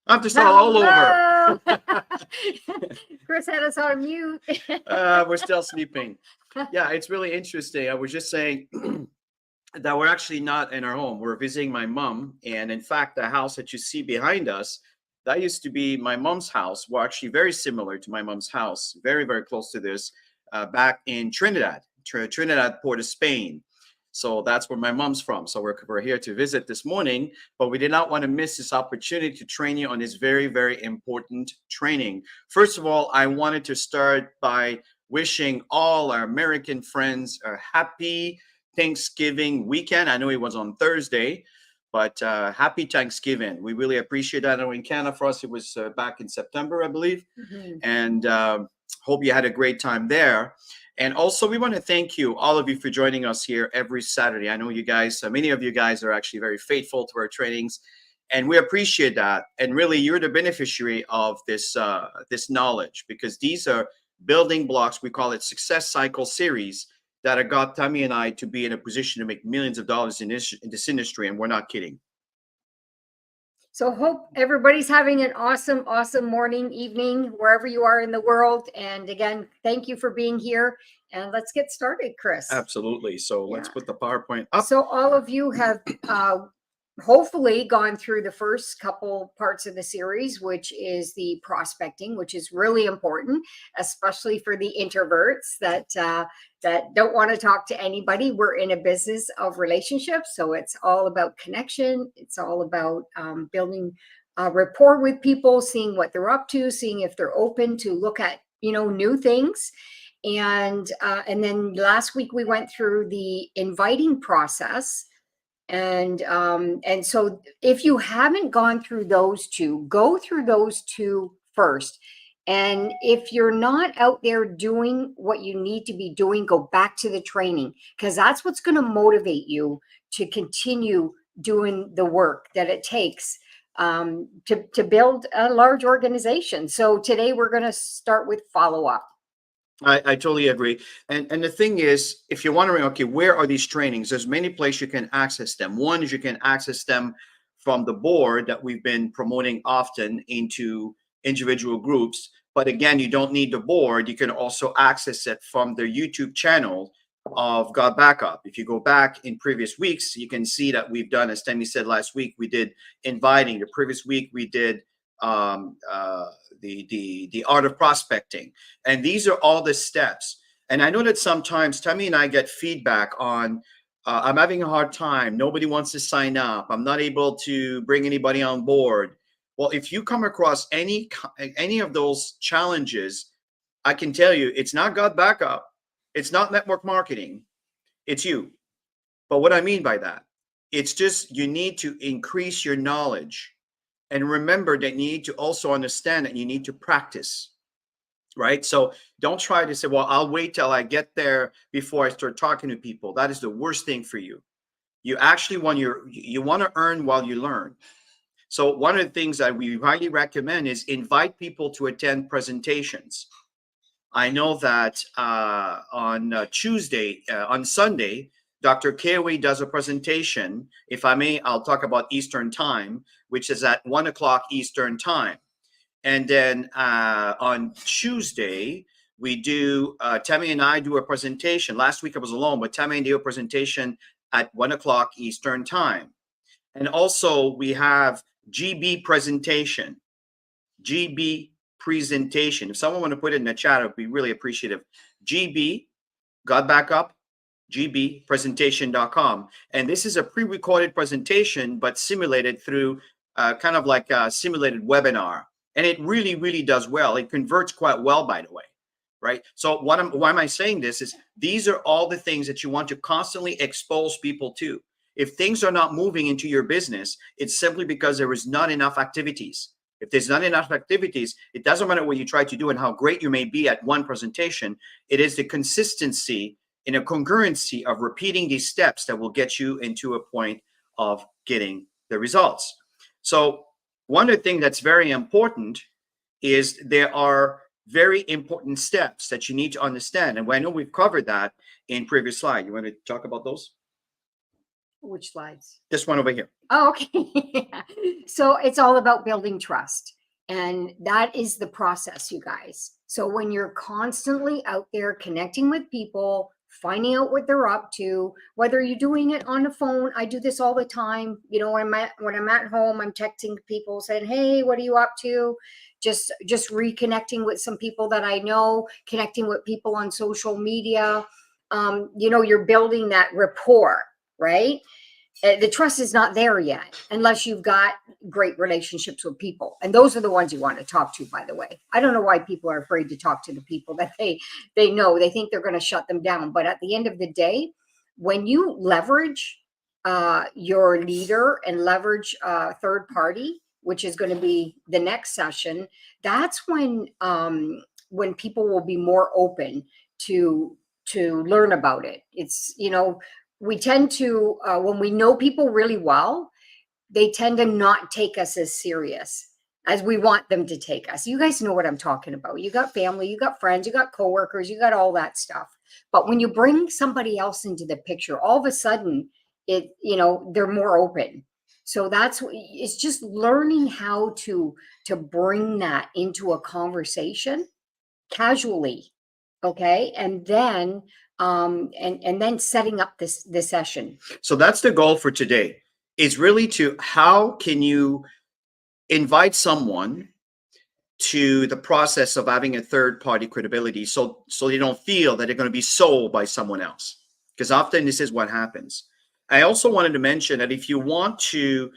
I'm just all over. Hello. Chris had us on mute. We're still sleeping. Yeah, it's really interesting. I was just saying that we're actually not in our home. We're visiting my mom. And in fact, the house that you see behind us, that used to be my mom's house. Well, actually, very similar to my mom's house, very, very close to this, back in Trinidad, Trinidad, Port of Spain. So that's where my mom's from. So we're here to visit this morning, but we did not want to miss this opportunity to train you on this very, very important training. First of all, I wanted to start by wishing all our American friends a happy Thanksgiving weekend. I know it was on Thursday, but happy Thanksgiving. We really appreciate that. I know in Canada for us, it was back in September, I believe. And hope you had a great time there. And also, we want to thank you, all of you, for joining us here every Saturday. I know you guys, many of you guys are actually very faithful to our trainings, and we appreciate that. And really, you're the beneficiary of this this knowledge, because these are building blocks. We call it Success Cycle series that have got Tammy and I to be in a position to make millions of dollars in this industry, and we're not kidding. So hope everybody's having an awesome, awesome morning, evening, wherever you are in the world. And again, thank you for being here. And let's get started, Chris. Absolutely. So let's put the PowerPoint up. So all of you have hopefully gone through the first couple parts of the series, which is the prospecting, which is really important, especially for the introverts that don't want to talk to anybody. We're in a business of relationships, so it's all about connection. It's all about building rapport with people, seeing what they're up to, seeing if they're open to look at new things. And then last week we went through the inviting process. And so if you haven't gone through those two, go through those two first. And if you're not out there doing what you need to be doing, go back to the training, because that's what's going to motivate you to continue doing the work that it takes to build a large organization. So today we're going to start with follow-up. I totally agree. And the thing is, if you're wondering, okay, where are these trainings? There's many places you can access them. One is you can access them from the board that we've been promoting often into individual groups. But again, you don't need the board. You can also access it from the YouTube channel of God Backup. If you go back in previous weeks, you can see that we've done, as Tammy said last week, we did inviting. The previous week we did the art of prospecting, and these are all the steps. And I know that sometimes Tammy and I get feedback on I'm having a hard time, nobody wants to sign up, I'm not able to bring anybody on board. Well, if you come across any of those challenges, I can tell you it's not God Backup, it's not network marketing, it's you. But what I mean by that, it's just you need to increase your knowledge. And remember that you need to also understand that you need to practice, right? So don't try to say, well, I'll wait till I get there before I start talking to people. That is the worst thing for you. You actually want you want to earn while you learn. So one of the things that we highly recommend is invite people to attend presentations. I know that on Sunday, Dr. Kewe does a presentation. If I may, I'll talk about Eastern time, which is at 1 o'clock Eastern time. And then on Tuesday, we do, Tammy and I do a presentation. Last week I was alone, but Tammy and I do a presentation at 1 o'clock Eastern time. And also we have GB presentation. GB presentation. If someone want to put it in the chat, it would be really appreciative. GB, God Backup, gbpresentation.com. And this is a pre-recorded presentation, but simulated through kind of like a simulated webinar. And it really, really does well. It converts quite well, by the way, right? So why am I saying this is these are all the things that you want to constantly expose people to. If things are not moving into your business, it's simply because there is not enough activities. If there's not enough activities, it doesn't matter what you try to do and how great you may be at one presentation. It is the consistency in a congruency of repeating these steps that will get you into a point of getting the results. So one of the things that's very important is there are very important steps that you need to understand. And I know we've covered that in previous slide. You want to talk about those? Which slides? This one over here. Oh, okay. So it's all about building trust. And that is the process, you guys. So when you're constantly out there connecting with people, finding out what they're up to, whether you're doing it on the phone. I do this all the time. When I'm at home, I'm texting people saying, hey, what are you up to? Just reconnecting with some people that I know, connecting with people on social media. you're building that rapport, right? The trust is not there yet unless you've got great relationships with people, and those are the ones you want to talk to. By the way, I don't know why people are afraid to talk to the people that they know. They think they're going to shut them down, but at the end of the day, when you leverage your leader and leverage third party, which is going to be the next session, that's when people will be more open to learn about it. It's, we tend to, when we know people really well, they tend to not take us as serious as we want them to take us. You guys know what I'm talking about. You got family, you got friends, you got coworkers, you got all that stuff. But when you bring somebody else into the picture, all of a sudden they're more open. So it's just learning how to bring that into a conversation casually. Okay. And then then setting up this session. So that's the goal for today, is really to how can you invite someone to the process of having a third party credibility, so they don't feel that they're going to be sold by someone else, because often this is what happens. I also wanted to mention that if you want to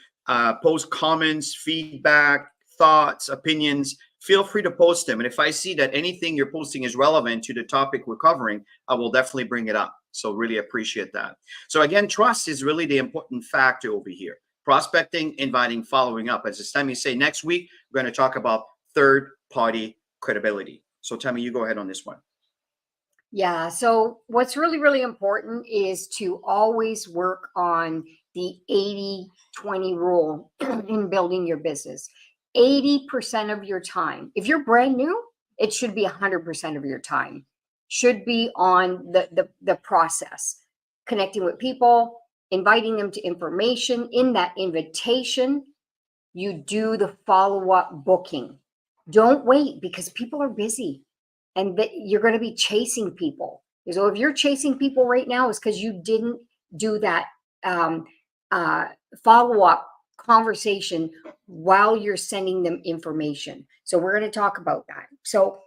post comments, feedback, thoughts, opinions, feel free to post them. And if I see that anything you're posting is relevant to the topic we're covering, I will definitely bring it up. So really appreciate that. So again, trust is really the important factor over here. Prospecting, inviting, following up. As Tammy say, next week, we're going to talk about third party credibility. So Tammy, you go ahead on this one. Yeah. So what's really, really important is to always work on the 80-20 rule in building your business. 80% of your time, if you're brand new, it should be 100% of your time should be on the process, connecting with people, inviting them to information. In that invitation, you do the follow-up booking. Don't wait, because people are busy and you're going to be chasing people. So if you're chasing people right now, it's because you didn't do that follow-up conversation while you're sending them information. So we're going to talk about that. So,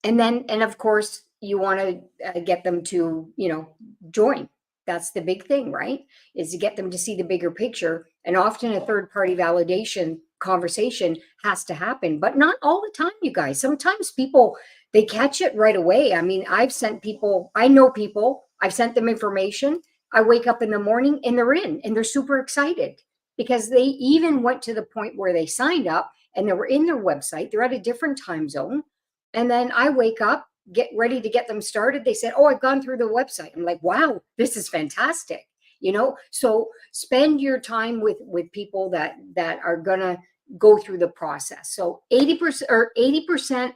and of course, you want to get them to, join. That's the big thing, right? Is to get them to see the bigger picture. And often a third party validation conversation has to happen, but not all the time, you guys. Sometimes people, they catch it right away. I mean, I know people, I've sent them information. I wake up in the morning and they're in, and they're super excited because they even went to the point where they signed up and they were in their website. They're at a different time zone. And then I wake up, get ready to get them started. They said, "Oh, I've gone through the website." I'm like, "Wow, this is fantastic." So spend your time with people that are gonna go through the process. So 80%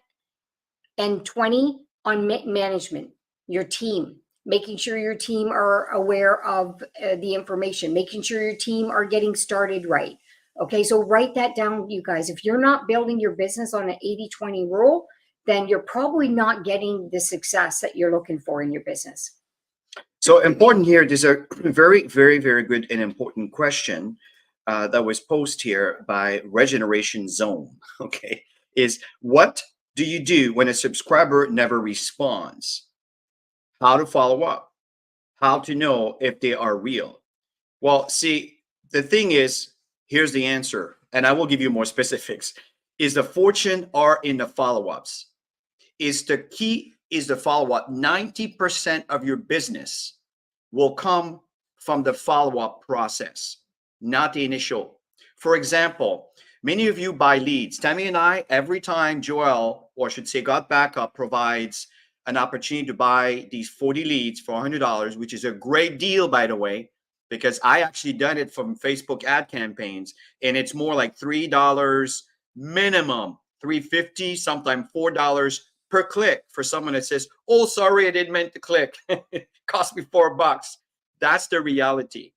and 20 on management, your team, making sure your team are aware of the information, making sure your team are getting started right. Okay, so write that down, you guys. If you're not building your business on an 80-20 rule, then you're probably not getting the success that you're looking for in your business. So important here, there's a very, very, very good and important question that was posed here by Regeneration Zone, okay, is what do you do when a subscriber never responds? How to follow up? How to know if they are real? Well, see, the thing is, here's the answer, and I will give you more specifics, is the fortune are in the follow-ups. Is the key is the follow-up. 90% of your business will come from the follow-up process, not the initial. For example, many of you buy leads. Tammy and I, every time Joel, or I should say God Backup, provides an opportunity to buy these 40 leads for $100, which is a great deal, by the way, because I actually done it from Facebook ad campaigns, and it's more like $3 minimum, $3.50, sometimes $4 per click for someone that says, "Oh, sorry, I didn't mean to click. It cost me $4. That's the reality.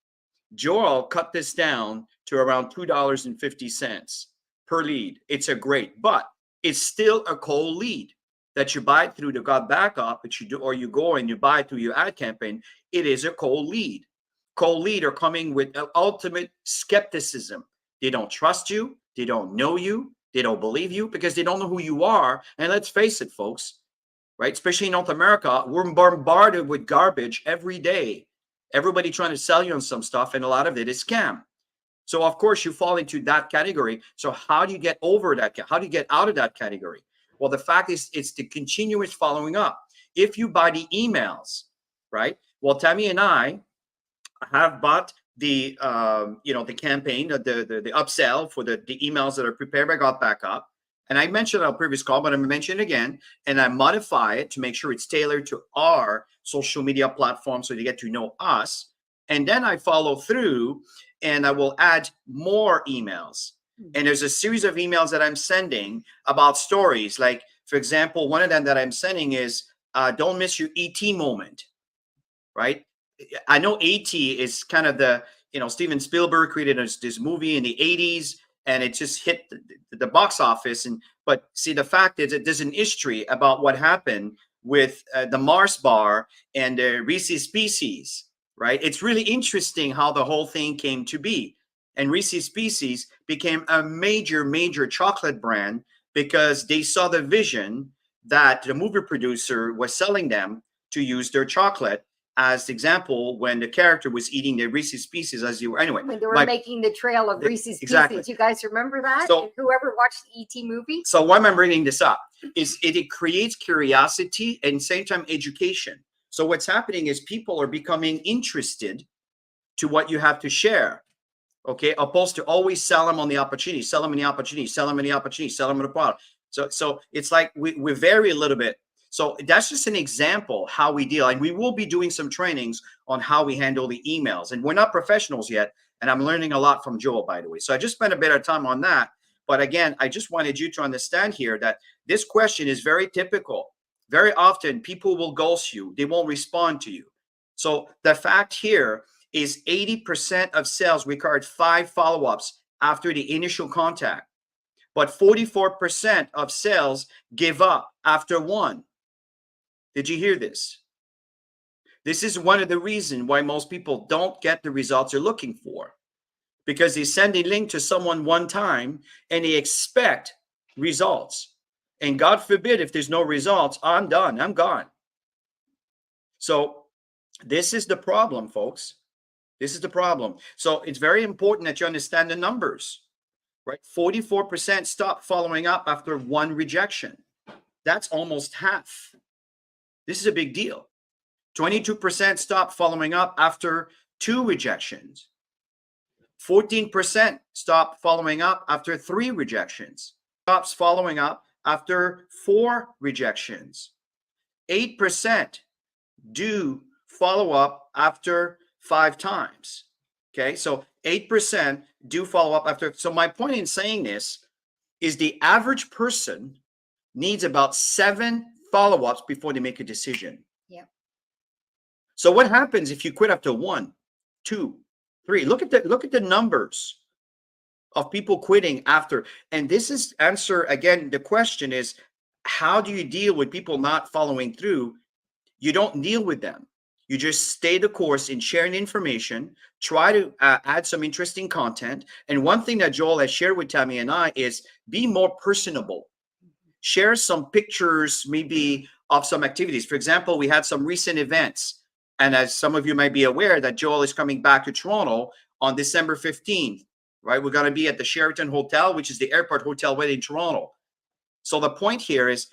Joel cut this down to around $2.50 per lead. It's a great, but it's still a cold lead that you buy through the God Backup, but you do, or you go and you buy through your ad campaign. It is a cold lead. Cold lead are coming with ultimate skepticism. They don't trust you. They don't know you. They don't believe you because they don't know who you are. And let's face it, folks, right? Especially in North America, we're bombarded with garbage every day. Everybody trying to sell you on some stuff, and a lot of it is scam. So of course you fall into that category. So how do you get over that? How do you get out of that category? Well, the fact is it's the continuous following up. If you buy the emails, right? Well, Tammy and I have bought the the campaign, the upsell for the emails that are prepared by Got Backup. And I mentioned on a previous call, but I'm mentioning it again, and I modify it to make sure it's tailored to our social media platform so you get to know us. And then I follow through and I will add more emails. And there's a series of emails that I'm sending about stories. Like, for example, one of them that I'm sending is don't miss your ET moment, right? I know ET is kind of the, Steven Spielberg created this movie in the 80s and it just hit the box office. But see, the fact is that there's an history about what happened with the Mars bar and the Reese's Pieces, right? It's really interesting how the whole thing came to be. And Reese's Pieces became a major, major chocolate brand because they saw the vision that the movie producer was selling them to use their chocolate as the example when the character was eating the Reese's Pieces as you were. Anyway, when they were making the trail of Reese's exactly. Pieces. You guys remember that? So, whoever watched the ET movie? So why am I bringing this up? Is it creates curiosity and same time education. So what's happening is people are becoming interested to what you have to share. Okay, opposed to always sell them on the opportunity, sell them in the opportunity, sell them in the opportunity, sell them in the product. So it's like we vary a little bit. So that's just an example how we deal. And we will be doing some trainings on how we handle the emails. And we're not professionals yet. And I'm learning a lot from Joel, by the way. So I just spent a bit of time on that. But again, I just wanted you to understand here that this question is very typical. Very often people will ghost you. They won't respond to you. So the fact here is 80% of sales required 5 follow-ups after the initial contact. But 44% of sales give up after 1. Did you hear this? This is one of the reasons why most people don't get the results they're looking for, because they send a link to someone one time and they expect results. And God forbid, if there's no results, I'm done. I'm gone. So this is the problem, folks. This is the problem. So it's very important that you understand the numbers, right? 44% stop following up after 1 rejection. That's almost half. This is a big deal. 22% stop following up after 2 rejections. 14% stop following up after 3 rejections. Stops following up after 4 rejections. 8% do follow up after 5 times. Okay, so 8% do follow up after. So my point in saying this is the average person needs about 7 follow-ups before they make a decision. Yeah. So what happens if you quit after 1, 2, 3? Look at the numbers of people quitting after. And this is answer again. The question is, how do you deal with people not following through? You don't deal with them. You just stay the course in sharing information, try to add some interesting content. And one thing that Joel has shared with Tammy and I is be more personable. Share some pictures, maybe of some activities. For example, we had some recent events. And as some of you might be aware that Joel is coming back to Toronto on December 15th, right? We're going to be at the Sheraton Hotel, which is the airport hotel within Toronto. So the point here is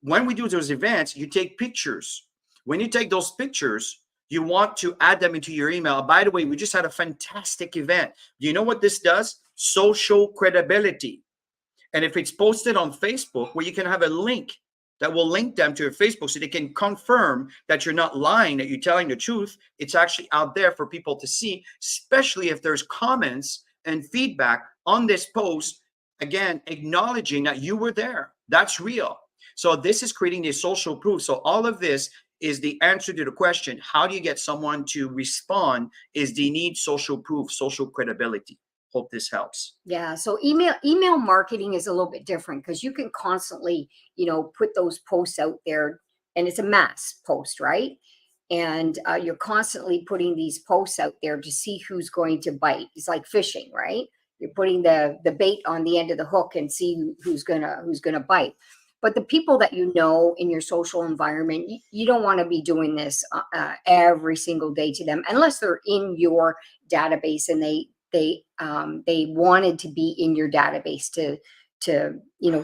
when we do those events, you take pictures. When you take those pictures, you want to add them into your email. By the way, we just had a fantastic event. Do you know what this does? Social credibility. And if it's posted on Facebook, where you can have a link that will link them to your Facebook so they can confirm that you're not lying, that you're telling the truth, it's actually out there for people to see, especially if there's comments and feedback on this post, again, acknowledging that you were there. That's real. So this is creating a social proof. So all of this is the answer to the question, how do you get someone to respond, is they need social proof, social credibility. Hope this helps. Yeah. So email marketing is a little bit different because you can constantly, put those posts out there, and it's a mass post, right? And you're constantly putting these posts out there to see who's going to bite. It's like fishing, right? You're putting the bait on the end of the hook and see who's gonna bite. But the people that you know in your social environment, you don't want to be doing this every single day to them unless they're in your database and they wanted to be in your database to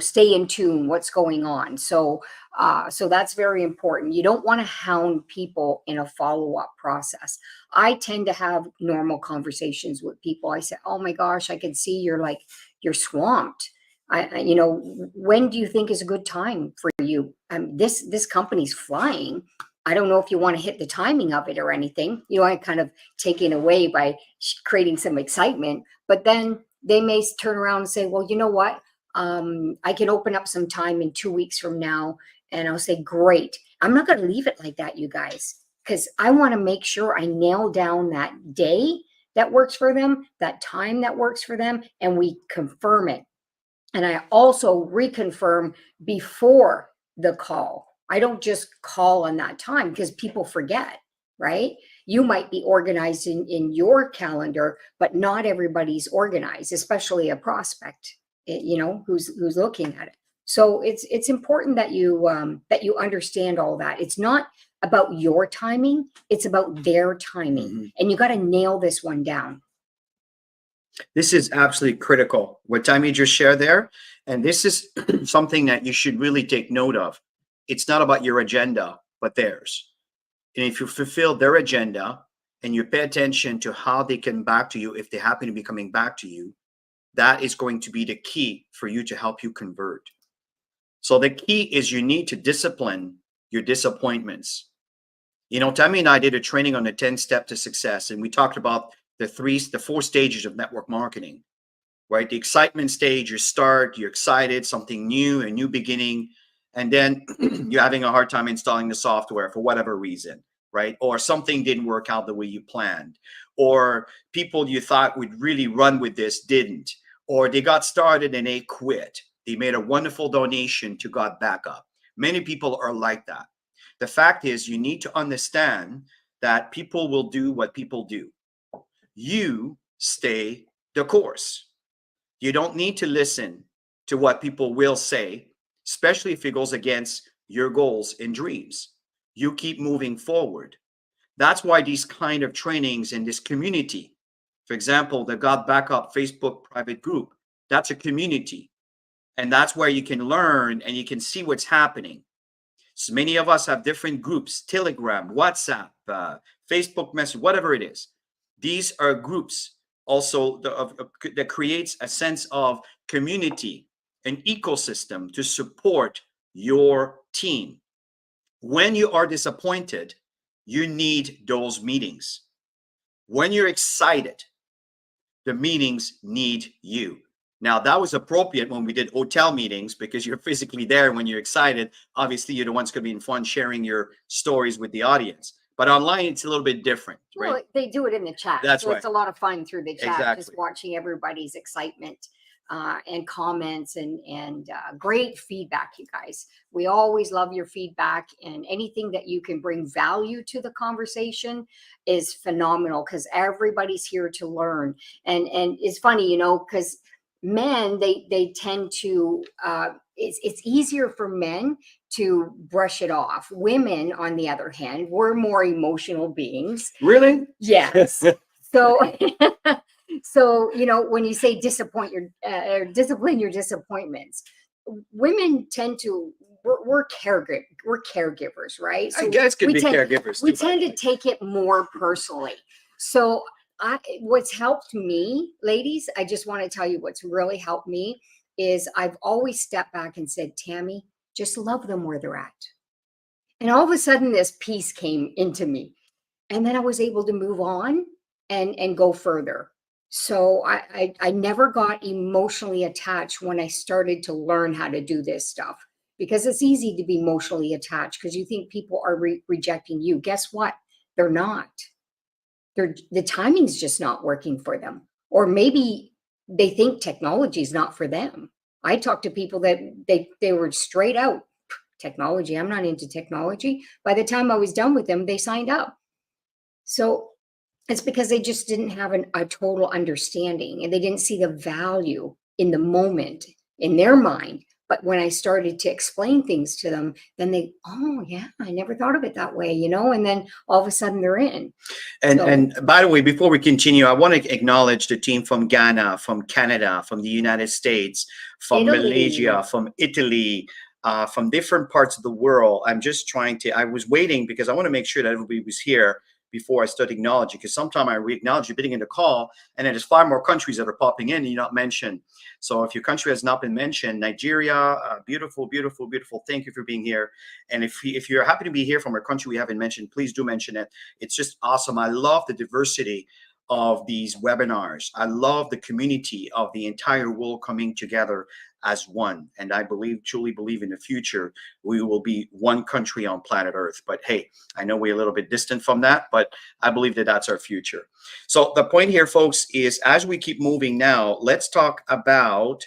stay in tune what's going on. So that's very important. You don't want to hound people in a follow-up process. I tend to have normal conversations with people. I say, oh my gosh, I can see you're swamped. When do you think is a good time for you? This company's flying. I don't know if you want to hit the timing of it or anything. I kind of taking away by creating some excitement, but then they may turn around and say, well, you know what? I can open up some time in 2 weeks from now. And I'll say, great. I'm not going to leave it like that, you guys, because I want to make sure I nail down that day that works for them, that time that works for them, and we confirm it. And I also reconfirm before the call. I don't just call on that time because people forget, right? You might be organized in your calendar, but not everybody's organized, especially a prospect, who's looking at it. So it's important that you understand all that. It's not about your timing, it's about their timing. Mm-hmm. And you got to nail this one down. This is absolutely critical, what Tammy just shared there. And this is something that you should really take note of. It's not about your agenda, but theirs. And if you fulfill their agenda and you pay attention to how they come back to you, if they happen to be coming back to you, that is going to be the key for you to help you convert. So the key is you need to discipline your disappointments. Tammy and I did a training on the 10 step to success, and we talked about the 4 stages of network marketing, right? The excitement stage, you start, you're excited, something new, a new beginning, and then you're having a hard time installing the software for whatever reason, right? Or something didn't work out the way you planned, or people you thought would really run with this didn't, or they got started and they quit. They made a wonderful donation to God back up. Many people are like that. The fact is, you need to understand that people will do what people do. You stay the course. You don't need to listen to what people will say, especially if it goes against your goals and dreams. You keep moving forward. That's why these kind of trainings in this community, for example, the God Backup Facebook private group, that's a community. And that's where you can learn and you can see what's happening. So many of us have different groups, Telegram, WhatsApp, Facebook Messenger, whatever it is. These are groups also that creates a sense of community, an ecosystem to support your team. When you are disappointed, you need those meetings. When you're excited, the meetings need you. Now, that was appropriate when we did hotel meetings because you're physically there when you're excited. Obviously, you're the ones going to be in fun sharing your stories with the audience. But online, it's a little bit different, right? Well, they do it in the chat. That's so right. It's a lot of fun through the chat, Exactly. Just watching everybody's excitement and comments and great feedback, you guys. We always love your feedback, and anything that you can bring value to the conversation is phenomenal because everybody's here to learn. And it's funny, because men, they tend to it's easier for men to brush it off. Women, on the other hand, we're more emotional beings. Really? Yes. So when you say discipline your disappointments, women tend to we're caregivers, right? So guys can be caregivers. We tend to take it more personally. So what's helped me, ladies, I just want to tell you what's really helped me is I've always stepped back and said, Tammy, just love them where they're at. And all of a sudden this peace came into me. And then I was able to move on and go further. So I never got emotionally attached when I started to learn how to do this stuff, because it's easy to be emotionally attached because you think people are rejecting you. Guess what? They're not. The timing's just not working for them. Or maybe they think technology is not for them. I talked to people that they were straight out, technology, I'm not into technology. By the time I was done with them, they signed up. So it's because they just didn't have a total understanding, and they didn't see the value in the moment in their mind. But when I started to explain things to them, then they, oh yeah, I never thought of it that way, you know, and then all of a sudden they're in. And So- and by the way, before we continue, I want to acknowledge the team from Ghana, from Canada, from the United States, from Italy. Malaysia, from Italy, from different parts of the world. I'm just trying to. I was waiting because I want to make sure that everybody was here before I start acknowledging. Because sometimes I re-acknowledge you bidding in the call, and then there's 5 more countries that are popping in and you're not mentioned. So if your country has not been mentioned, Nigeria, beautiful, beautiful, beautiful. Thank you for being here. And if you're happy to be here from a country we haven't mentioned, please do mention it. It's just awesome. I love the diversity of these webinars. I love the community of the entire world coming together as one. And I truly believe in the future, we will be one country on planet Earth. But hey, I know we're a little bit distant from that, but I believe that that's our future. So the point here, folks, is as we keep moving now, let's talk about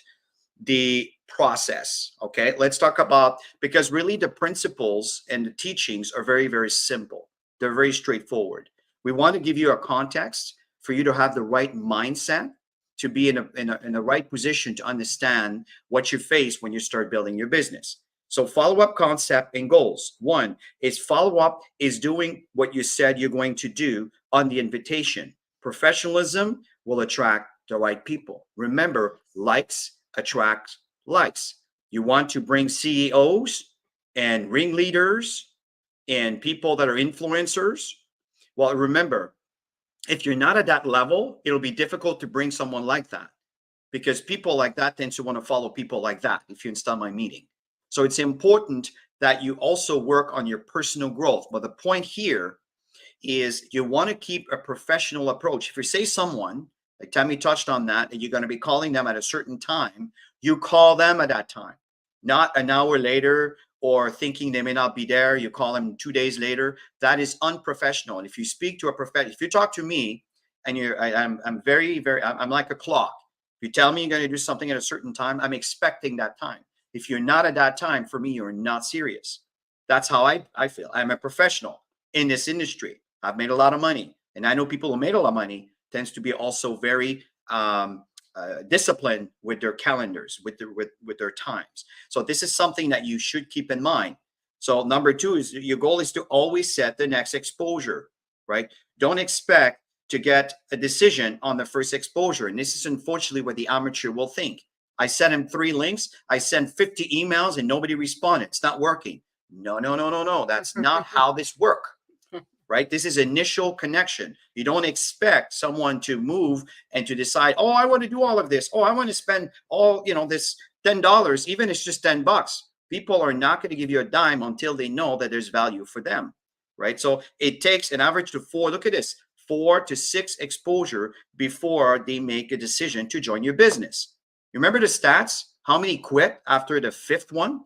the process. Okay, let's talk about, because really the principles and the teachings are very, very simple. They're very straightforward. We want to give you a context for you to have the right mindset, to be in a right position to understand what you face when you start building your business. So follow-up concept and goals. 1 is follow-up is doing what you said you're going to do on the invitation. Professionalism will attract the right people. Remember, likes attract likes. You want to bring CEOs and ringleaders and people that are influencers. Well, remember, if you're not at that level, it'll be difficult to bring someone like that, because people like that tend to want to follow people like that if you install my meeting. So it's important that you also work on your personal growth. But the point here is you want to keep a professional approach. If you say someone, like Tammy touched on that, and you're going to be calling them at a certain time, you call them at that time, not an hour later or thinking they may not be there. You call them 2 days later. That is unprofessional. And if you speak to a professional, if you talk to me and I'm very, very, I'm like a clock. If you tell me you're going to do something at a certain time, I'm expecting that time. If you're not at that time, for me, you're not serious. That's how I feel. I'm a professional in this industry. I've made a lot of money, and I know people who made a lot of money tends to be also very disciplined with their calendars, with their times. So this is something that you should keep in mind. So number 2 is your goal is to always set the next exposure, right? Don't expect to get a decision on the first exposure. And this is unfortunately what the amateur will think. I sent him 3 links. I sent 50 emails and nobody responded. It's not working. No. That's not how this works. Right? This is initial connection. You don't expect someone to move and to decide, oh, I want to do all of this. Oh, I want to spend all, this $10, even if it's just $10. People are not going to give you a dime until they know that there's value for them. Right? So it takes an average to 4, look at this, 4 to 6 exposure before they make a decision to join your business. You remember the stats? How many quit after the 5th one?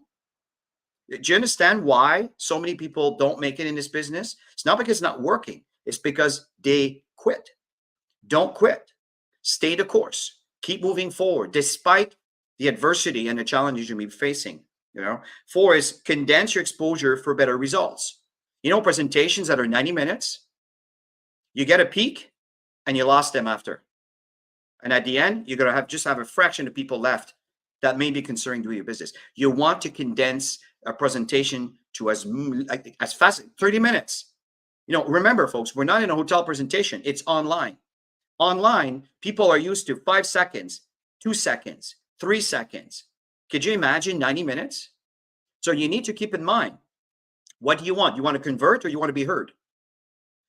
Do you understand why so many people don't make it in this business? It's not because it's not working. It's because they quit. Don't quit. Stay the course. Keep moving forward despite the adversity and the challenges you'll be facing. 4 is condense your exposure for better results. Presentations that are 90 minutes, you get a peak and you lost them after. And at the end, you're going to just have a fraction of people left that may be considering doing your business. You want to condense a presentation to as fast, 30 minutes. Remember, folks, we're not in a hotel presentation. It's online. Online, people are used to 5 seconds, 2 seconds, 3 seconds. Could you imagine 90 minutes? So you need to keep in mind, what do you want? You want to convert or you want to be heard?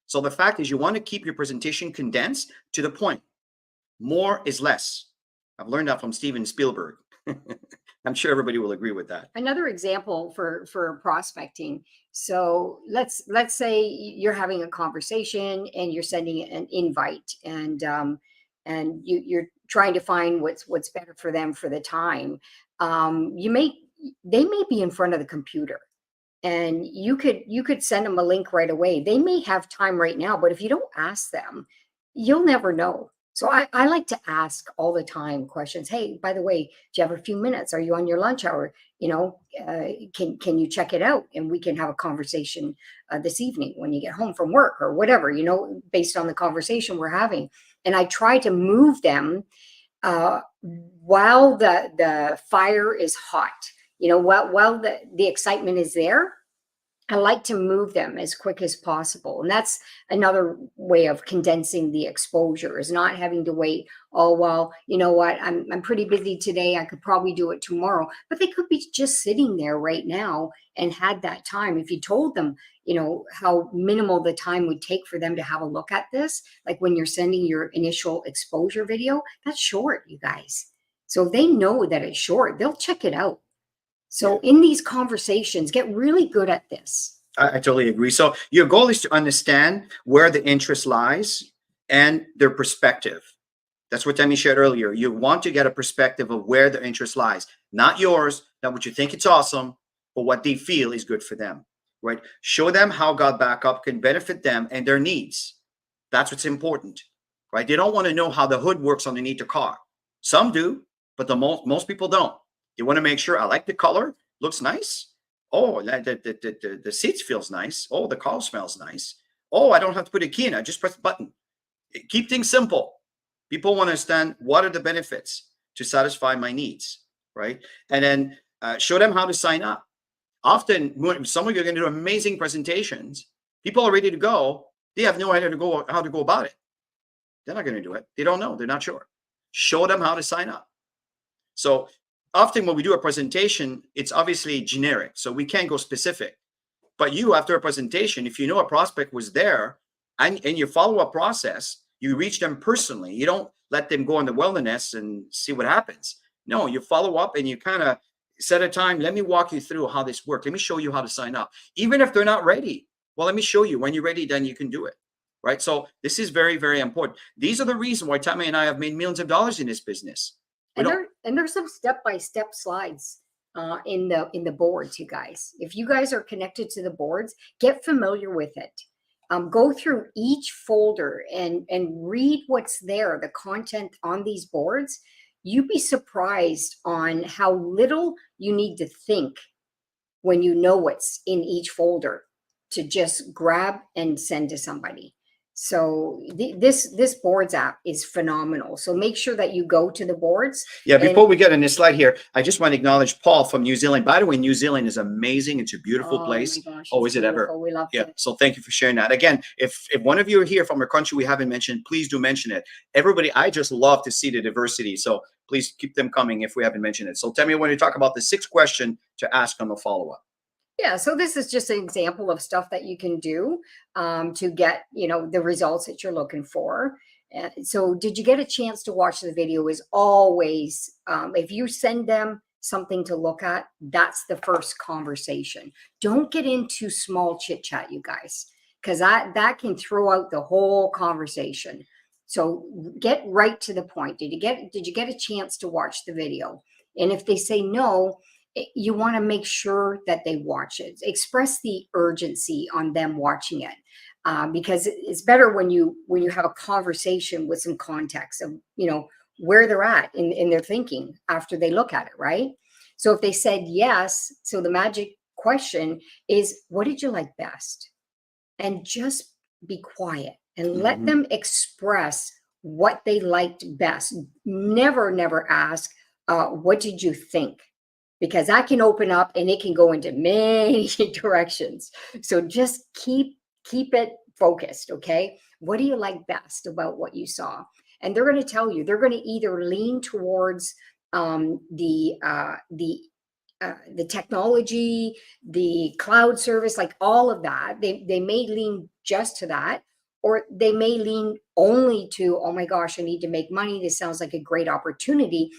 So the fact is you want to keep your presentation condensed to the point. More is less. I've learned that from Steven Spielberg. I'm sure everybody will agree with that. Another example for prospecting. So let's say you're having a conversation and you're sending an invite, and you're trying to find what's better for them for the time. They may be in front of the computer, and you could send them a link right away. They may have time right now, but if you don't ask them, you'll never know. So I like to ask all the time questions. Hey, by the way, do you have a few minutes? Are you on your lunch hour? Can you check it out? And we can have a conversation this evening when you get home from work or whatever, based on the conversation we're having. And I try to move them while the fire is hot. you know, while the excitement is there, I like to move them as quick as possible. And that's another way of condensing the exposure, is not having to wait, oh, well, you know what, I'm pretty busy today. I could probably do it tomorrow. But they could be just sitting there right now and had that time. If you told them, you know, how minimal the time would take for them to have a look at this, like when you're sending your initial exposure video, that's short, you guys. So if they know that it's short, they'll check it out. So in these conversations, get really good at this. I totally agree. So your goal is to understand where the interest lies and their perspective. That's what Tammy shared earlier. You want to get a perspective of where the interest lies, not yours, not what you think it's awesome, but what they feel is good for them, right? Show them how God Backup can benefit them and their needs. That's what's important, right? They don't want to know how the hood works underneath the car. Some do, but the most people don't. They want to make sure, I like the color, looks nice. Oh, the seats feels nice. Oh, the car smells nice. Oh, I don't have to put a key in. I just press the button. Keep things simple. People want to understand what are the benefits to satisfy my needs, right? And then show them how to sign up. Often, some of you are going to do amazing presentations. People are ready to go. They have no idea how to go about it. They're not going to do it. They don't know. They're not sure. Show them how to sign up. So often when we do a presentation, it's obviously generic, so we can't go specific. But you, after a presentation, if you know a prospect was there and in your follow-up process, you reach them personally. You don't let them go on the wilderness and see what happens. No, you follow up and you kind of set a time. Let me walk you through how this works. Let me show you how to sign up. Even if they're not ready, well, let me show you. When you're ready, then you can do it, right? So this is very, very important. These are the reasons why Tammy and I have made millions of dollars in this business. And there's some step-by-step slides in the boards, you guys. If you guys are connected to the boards, get familiar with it. Go through each folder and read what's there, the content on these boards. You'd be surprised on how little you need to think when you know what's in each folder to just grab and send to somebody. So this boards app is phenomenal. So make sure that you go to the boards. Yeah, before we get on this slide here, I just want to acknowledge Paul from New Zealand. By the way, New Zealand is amazing. It's a beautiful place. My gosh, oh, it's is it ever? beautiful. We love Yeah. it. So thank you for sharing that. Again, if one of you are here from a country we haven't mentioned, please do mention it. Everybody, I just love to see the diversity. So please keep them coming if we haven't mentioned it. So tell me when you talk about the 6th question to ask on the follow-up. Yeah, so this is just an example of stuff that you can do to get, you know, the results that you're looking for. So did you get a chance to watch the video? Is always, if you send them something to look at, that's the first conversation. Don't get into small chit chat, you guys, because that can throw out the whole conversation. So get right to the point. Did you get a chance to watch the video? And if they say no, you want to make sure that they watch it. Express the urgency on them watching it, because it's better when you have a conversation with some context of, you know, where they're at in their thinking after they look at it, right? So if they said yes, so the magic question is, what did you like best? And just be quiet and let them express what they liked best. Never ask, what did you think? Because that can open up and it can go into many directions. So just keep it focused, okay? What do you like best about what you saw? And they're going to tell you. They're going to either lean towards the technology, the cloud service, like all of that. They may lean just to that, or they may lean only to, oh my gosh, I need to make money. This sounds like a great opportunity.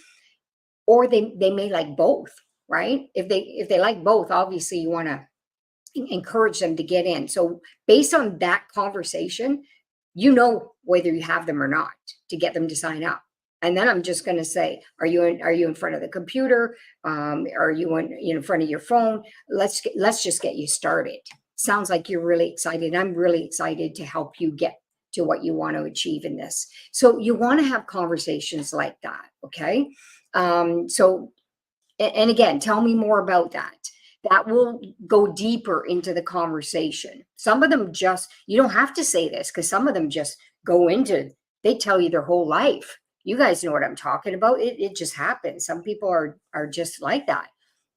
Or they may like both. Right? If they like both, obviously you want to encourage them to get in. So based on that conversation, you know whether you have them or not to get them to sign up. And then I'm just going to say, are you in front of the computer? Are you in front of your phone? Let's just get you started. Sounds like you're really excited. I'm really excited to help you get to what you want to achieve in this. So you want to have conversations like that. Okay. And again, tell me more about that. That will go deeper into the conversation. Some of them you don't have to say this, because some of them just go into, they tell you their whole life. You guys know what I'm talking about. It just happens. Some people are just like that.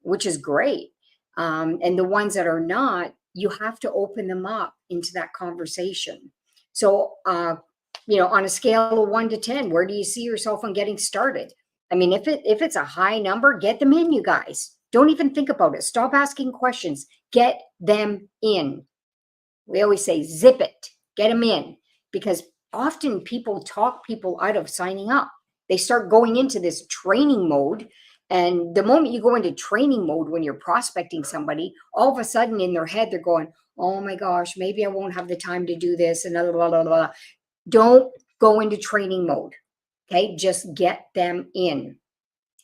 which is great. And the ones that are not, you have to open them up into that conversation. So, on a scale of 1 to 10, where do you see yourself on getting started? I mean, if it's a high number, get them in, you guys. Don't even think about it. Stop asking questions. Get them in. We always say, zip it, get them in, because often people talk people out of signing up. They start going into this training mode. And the moment you go into training mode when you're prospecting somebody, all of a sudden in their head, they're going, oh my gosh, maybe I won't have the time to do this and blah, blah, blah, blah. Don't go into training mode. Okay. Just get them in.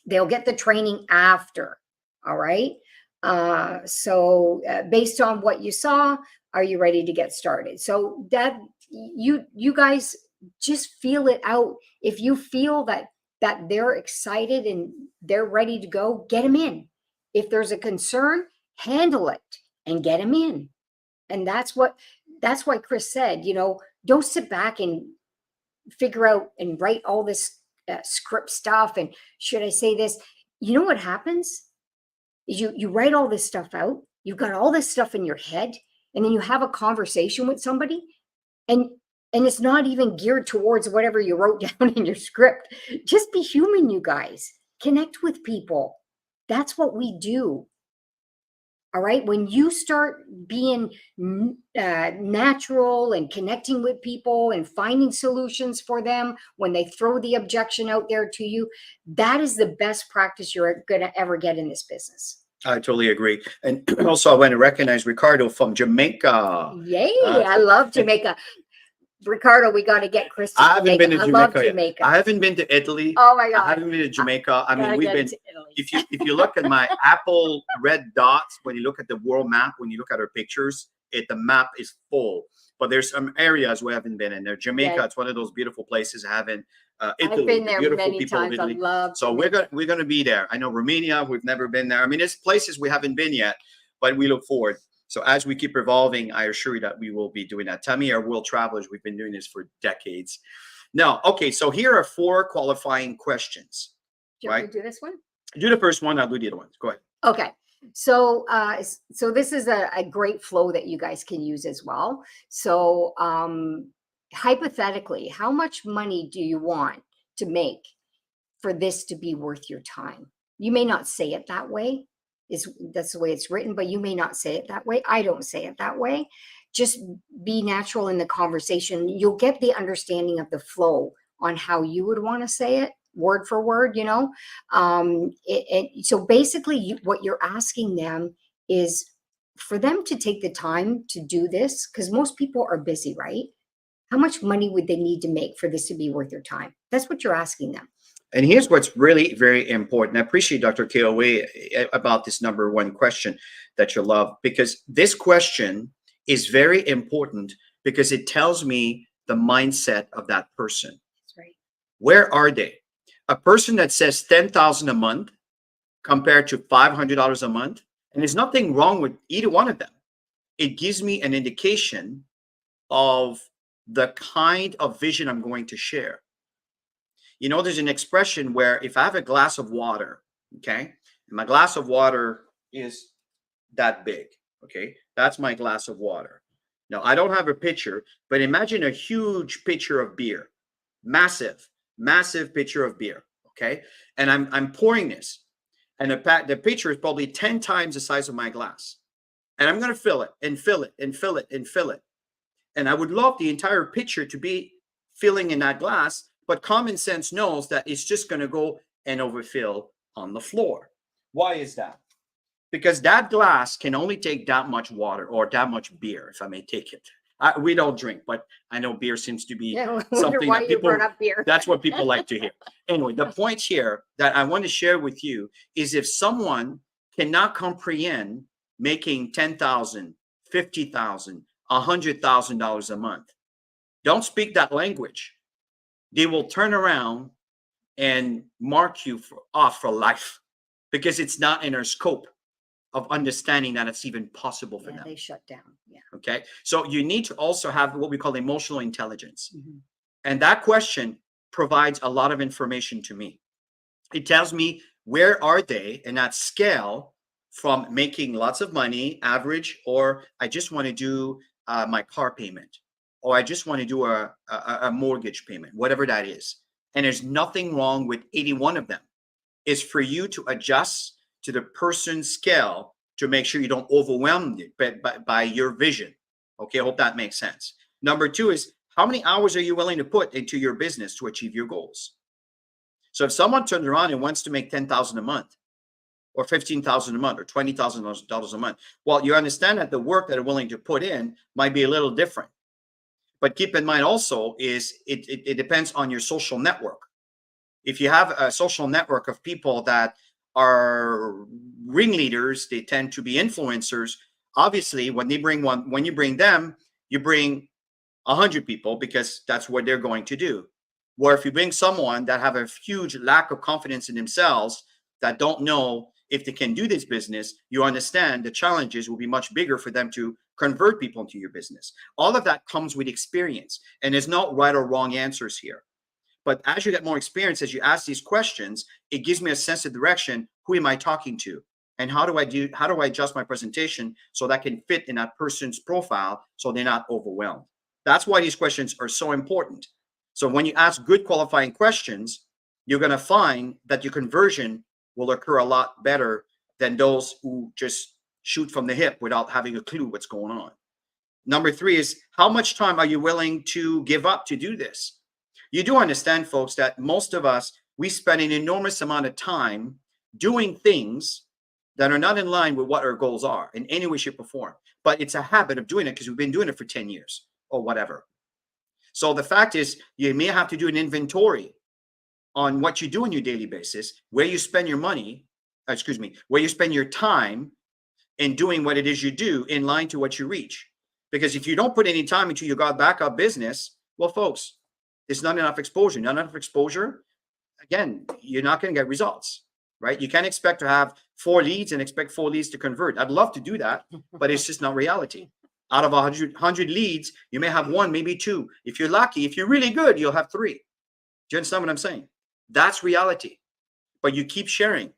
They'll get the training after. All right. So based on what you saw, are you ready to get started? So that you guys just feel it out. If you feel that they're excited and they're ready to go, get them in. If there's a concern, handle it and get them in. And that's why Chris said, don't sit back and figure out and write all this script stuff. And should I say this? You know what happens is you write all this stuff out. You've got all this stuff in your head, and then you have a conversation with somebody, and it's not even geared towards whatever you wrote down in your script. Just be human, you guys. Connect with people. That's what we do. All right. When you start being natural and connecting with people and finding solutions for them when they throw the objection out there to you, that is the best practice you're going to ever get in this business. I totally agree. And also, I want to recognize Ricardo from Jamaica. Yay. I love Jamaica. Ricardo, we got to get Chris to I haven't been to I Jamaica love yet. Jamaica. I haven't been to Italy. Oh my God. I haven't been to Jamaica. I mean, Gotta we've get been. to Italy. If you look at my Apple red dots, when you look at the world map, when you look at our pictures, the map is full. But there's some areas we haven't been in there. Jamaica, Yeah. it's one of those beautiful places. I haven't. Italy, I've been the there beautiful many people of times. I Italy. love. So we're gonna be there. I know Romania, we've never been there. I mean, there's places we haven't been yet, but we look forward. So as we keep evolving, I assure you that we will be doing that. Tammy, our world travelers, we've been doing this for decades. Now, okay, so here are 4 qualifying questions. Do you want me to do this one? Do the first one, I'll do the other ones. Go ahead. Okay. So this is a great flow that you guys can use as well. So hypothetically, how much money do you want to make for this to be worth your time? You may not say it that way. That's the way it's written, but you may not say it that way. I don't say it that way. Just be natural in the conversation. You'll get the understanding of the flow on how you would want to say it, word for word, so basically what you're asking them is for them to take the time to do this, because most people are busy, right? How much money would they need to make for this to be worth their time? That's what you're asking them. And here's what's really very important. I appreciate Dr. KOA about this number 1 question that you love, because this question is very important because it tells me the mindset of that person. That's right. Where are they? A person that says $10,000 a month compared to $500 a month, and there's nothing wrong with either one of them. It gives me an indication of the kind of vision I'm going to share. There's an expression where if I have a glass of water, okay, and my glass of water is that big, okay, that's my glass of water. Now, I don't have a pitcher, but imagine a huge pitcher of beer, massive pitcher of beer, okay, and I'm pouring this, and the pitcher is probably 10 times the size of my glass, and I'm going to fill it and fill it and fill it and fill it, and I would love the entire pitcher to be filling in that glass. But common sense knows that it's just going to go and overfill on the floor. Why is that? Because that glass can only take that much water or that much beer, if I may take it. We don't drink, but I know beer seems to be something that people, that's what people like to hear. Anyway, the point here that I want to share with you is if someone cannot comprehend making $10,000, $50,000, $100,000 a month, don't speak that language. They will turn around and mark you off for life because it's not in our scope of understanding that it's even possible for them. They shut down. Yeah. Okay. So you need to also have what we call emotional intelligence. Mm-hmm. And that question provides a lot of information to me. It tells me where are they in that scale from making lots of money, average, or I just want to do my car payment, or I just want to do a mortgage payment, whatever that is. And there's nothing wrong with 81 of them. It's for you to adjust to the person's scale to make sure you don't overwhelm it by your vision. Okay, I hope that makes sense. Number two is, how many hours are you willing to put into your business to achieve your goals? So if someone turns around and wants to make $10,000 a month, or $15,000 a month, or $20,000 a month, well, you understand that the work that they're willing to put in might be a little different. But keep in mind also is it depends on your social network. If you have a social network of people that are ringleaders, they tend to be influencers. Obviously, when you bring them, you bring 100 people, because that's what they're going to do. Where if you bring someone that have a huge lack of confidence in themselves, that don't know if they can do this business, you understand the challenges will be much bigger for them to convert people into your business. All of that comes with experience, and there's no right or wrong answers here. But as you get more experience, as you ask these questions, it gives me a sense of direction. Who am I talking to? And how do I adjust my presentation so that can fit in that person's profile so they're not overwhelmed? That's why these questions are so important. So when you ask good qualifying questions, you're going to find that your conversion will occur a lot better than those who just shoot from the hip without having a clue what's going on. Number three is, how much time are you willing to give up to do this? You do understand, folks, that most of us, we spend an enormous amount of time doing things that are not in line with what our goals are in any way, shape, or form. But it's a habit of doing it because we've been doing it for 10 years or whatever. So the fact is, you may have to do an inventory on what you do on your daily basis, where you spend your money, where you spend your time in doing what it is you do in line to what you reach. Because if you don't put any time into your God backup business, well, folks, it's not enough exposure. Not enough exposure, again, you're not going to get results, right? You can't expect to have 4 leads and expect 4 leads to convert. I'd love to do that, but it's just not reality. Out of 100 leads, you may have 1, maybe 2. If you're lucky, if you're really good, you'll have 3. Do you understand what I'm saying? That's reality. But you keep sharing,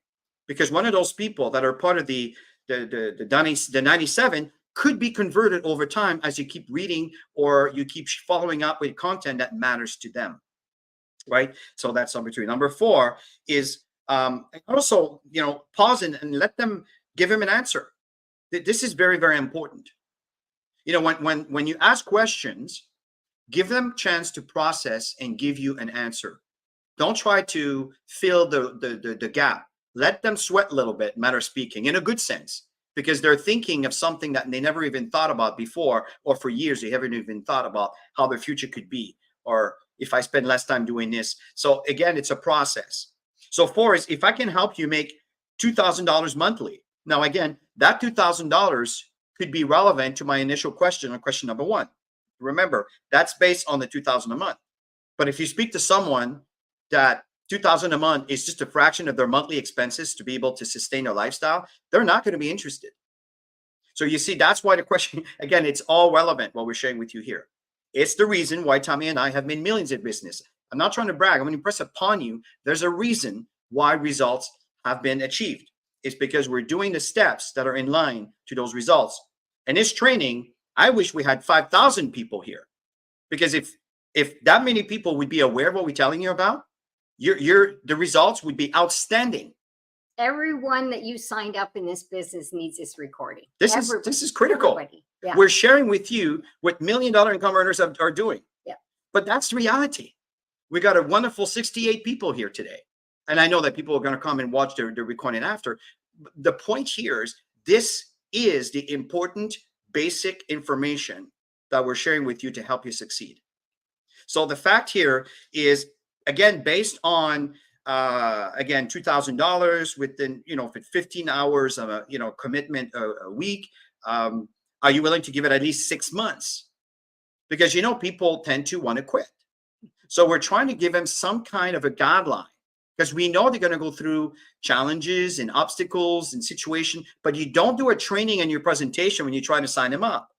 because one of those people that are part of the 97 could be converted over time as you keep reading or you keep following up with content that matters to them, right? So that's number 3. Number 4 is also, pause and let them give him an answer. This is very, very important. When you ask questions, give them a chance to process and give you an answer. Don't try to fill the gap. Let them sweat a little bit, matter of speaking, in a good sense, because they're thinking of something that they never even thought about before, or for years they haven't even thought about how their future could be, or if I spend less time doing this. So again, it's a process. So 4 is, if I can help you make $2,000 monthly. Now, again, that $2,000 could be relevant to my initial question on question number 1. Remember, that's based on the $2,000 a month. But if you speak to someone that $2,000 a month is just a fraction of their monthly expenses to be able to sustain their lifestyle, they're not going to be interested. So you see, that's why the question, again, it's all relevant what we're sharing with you here. It's the reason why Tommy and I have made millions in business. I'm not trying to brag. I'm going to impress upon you. There's a reason why results have been achieved. It's because we're doing the steps that are in line to those results. And this training, I wish we had 5,000 people here, because if that many people would be aware of what we're telling you about, the results would be outstanding. Everyone that you signed up in this business needs this recording. This is critical. Yeah. We're sharing with you what $1 million income earners are doing. Yeah. But that's the reality. We got a wonderful 68 people here today. And I know that people are going to come and watch the recording after. The point here is, this is the important basic information that we're sharing with you to help you succeed. So the fact here is, again, based on again, $2,000 within, for 15 hours of a commitment a week. Are you willing to give it at least 6 months? Because people tend to want to quit. So we're trying to give them some kind of a guideline, because we know they're going to go through challenges and obstacles and situations. But you don't do a training and your presentation when you try to sign them up.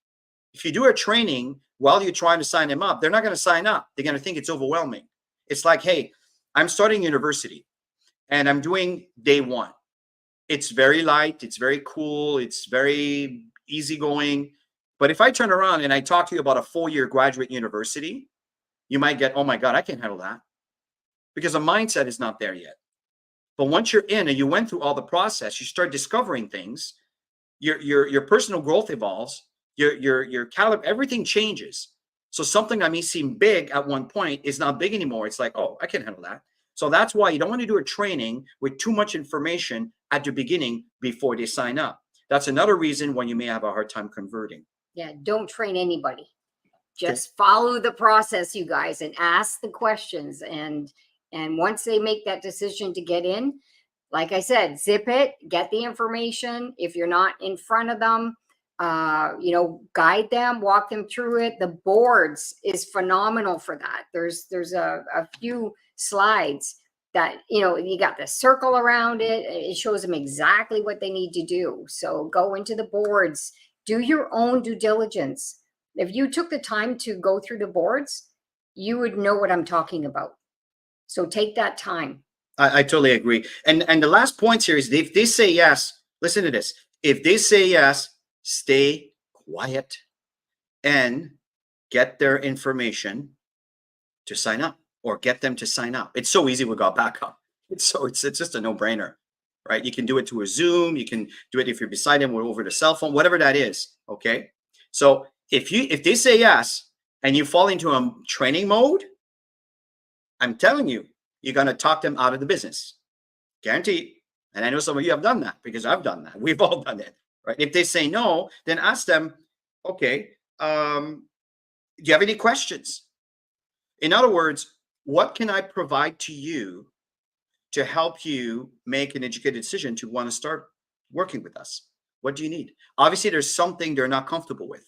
If you do a training while you're trying to sign them up, they're not going to sign up. They're going to think it's overwhelming. It's like, hey, I'm starting university and I'm doing day 1. It's very light, it's very cool, it's very easygoing. But if I turn around and I talk to you about a 4-year graduate university, you might get, oh my God, I can't handle that, because the mindset is not there yet. But once you're in and you went through all the process, you start discovering things, your personal growth evolves, your caliber, everything changes. So something that may seem big at one point is not big anymore. It's like, oh, I can handle that. So that's why you don't want to do a training with too much information at the beginning before they sign up. That's another reason when you may have a hard time converting. Yeah, don't train anybody. Just follow the process, you guys, and ask the questions. And once they make that decision to get in, like I said, zip it, get the information. If you're not in front of them, guide them, walk them through it. The boards is phenomenal for that. There's a few slides that, you got the circle around it. It shows them exactly what they need to do. So go into the boards, do your own due diligence. If you took the time to go through the boards, you would know what I'm talking about. So take that time. I totally agree. And the last point here is, if they say yes, listen to this. If they say yes, stay quiet and get their information to sign up, or get them to sign up. It's so easy with Got Backup. It's just a no-brainer, right? You can do it through a Zoom. You can do it if you're beside them or over the cell phone, whatever that is. Okay. So if they say yes and you fall into a training mode, I'm telling you, you're going to talk them out of the business. Guaranteed. And I know some of you have done that, because I've done that. We've all done it, right? If they say no, then ask them, okay, do you have any questions? In other words, what can I provide to you to help you make an educated decision to want to start working with us? What do you need? Obviously, there's something they're not comfortable with.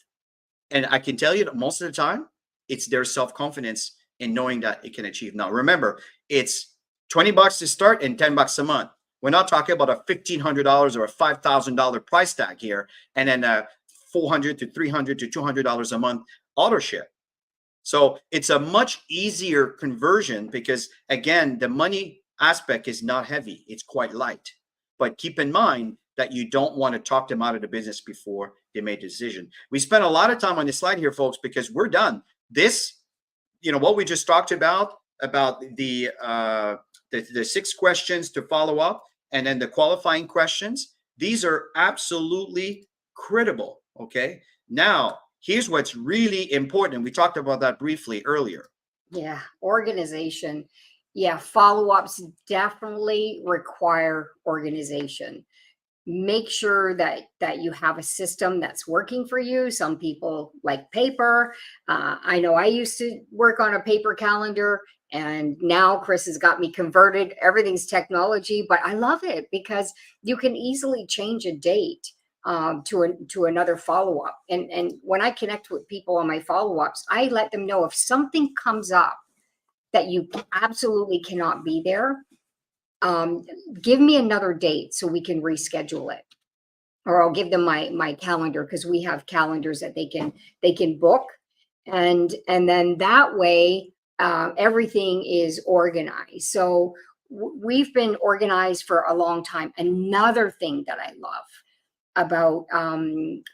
And I can tell you that most of the time, it's their self-confidence in knowing that it can achieve. Now, remember, it's $20 to start and $10 a month. We're not talking about a $1,500 or a $5,000 price tag here, and then a $400 to $300 to $200 a month auto ship. So it's a much easier conversion, because again, the money aspect is not heavy. It's quite light. But keep in mind that you don't want to talk them out of the business before they made a decision. We spent a lot of time on this slide here, folks, because we're done. This, what we just talked about the 6 questions to follow up, and then the qualifying questions, these are absolutely critical. Okay. Now, here's what's really important. We talked about that briefly earlier. Yeah, organization. Yeah, follow-ups definitely require organization. Make sure that you have a system that's working for you. Some people like paper. I know I used to work on a paper calendar, and now Chris has got me converted. Everything's technology, but I love it because you can easily change a date to another follow-up. And when I connect with people on my follow-ups, I let them know if something comes up that you absolutely cannot be there, give me another date so we can reschedule it. Or I'll give them my calendar, because we have calendars that they can book. And then that way, everything is organized. So we've been organized for a long time. Another thing that I love about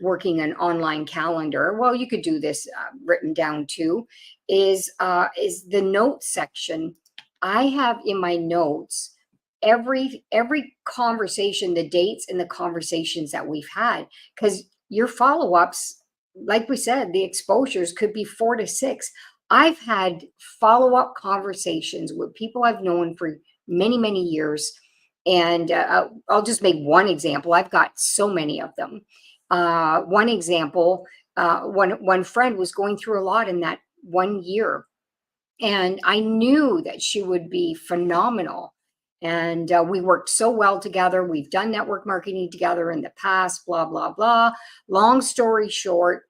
working an online calendar, well, you could do this written down too, is the notes section. I have in my notes every conversation, the dates and the conversations that we've had, because your follow-ups, like we said, the exposures could be 4 to 6. I've had follow-up conversations with people I've known for many, many years. And I'll just make one example. I've got so many of them. One example, one friend was going through a lot in that 1 year. And I knew that she would be phenomenal. And we worked so well together. We've done network marketing together in the past, blah, blah, blah. Long story short,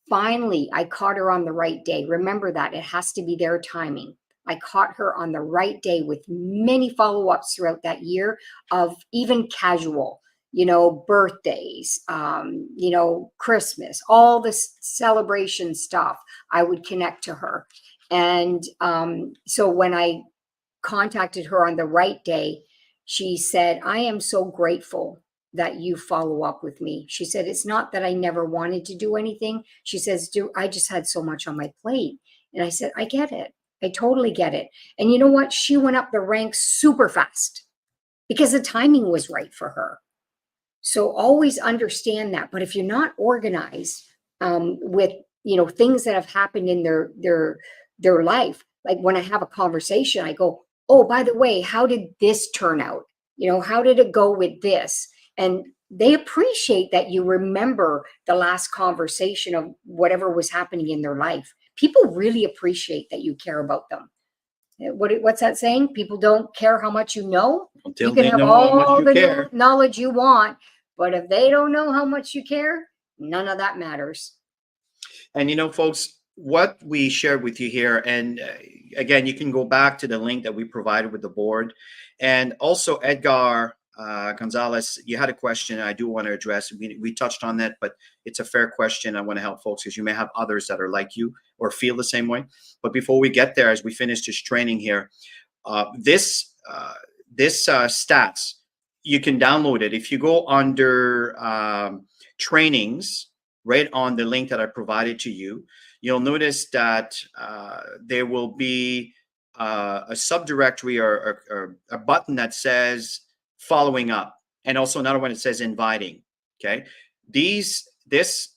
finally, I caught her on the right day. Remember that. It has to be their timing. I caught her on the right day with many follow-ups throughout that year of even casual, birthdays, Christmas, all this celebration stuff. I would connect to her. And so when I contacted her on the right day, she said, I am so grateful that you follow up with me. She said, it's not that I never wanted to do anything. She says, I just had so much on my plate. And I said, I get it. I totally get it. And you know what? She went up the ranks super fast because the timing was right for her. So always understand that. But if you're not organized with, things that have happened in their life, like when I have a conversation, I go, oh, by the way, how did this turn out? How did it go with this? And they appreciate that you remember the last conversation of whatever was happening in their life. People really appreciate that you care about them. What's that saying? People don't care how much you know. Until You can they have know how much all you the care. knowledge you want, but if they don't know how much you care, none of that matters. And folks, what we shared with you here, and again, you can go back to the link that we provided with the board. And also, Edgar Gonzalez, you had a question I do want to address. We touched on that, but it's a fair question. I want to help folks because you may have others that are like you or feel the same way. But before we get there, as we finish this training here, this stats, you can download it. If you go under trainings, right on the link that I provided to you, you'll notice that there will be a subdirectory or a button that says following up, and also another one that says inviting. Okay, this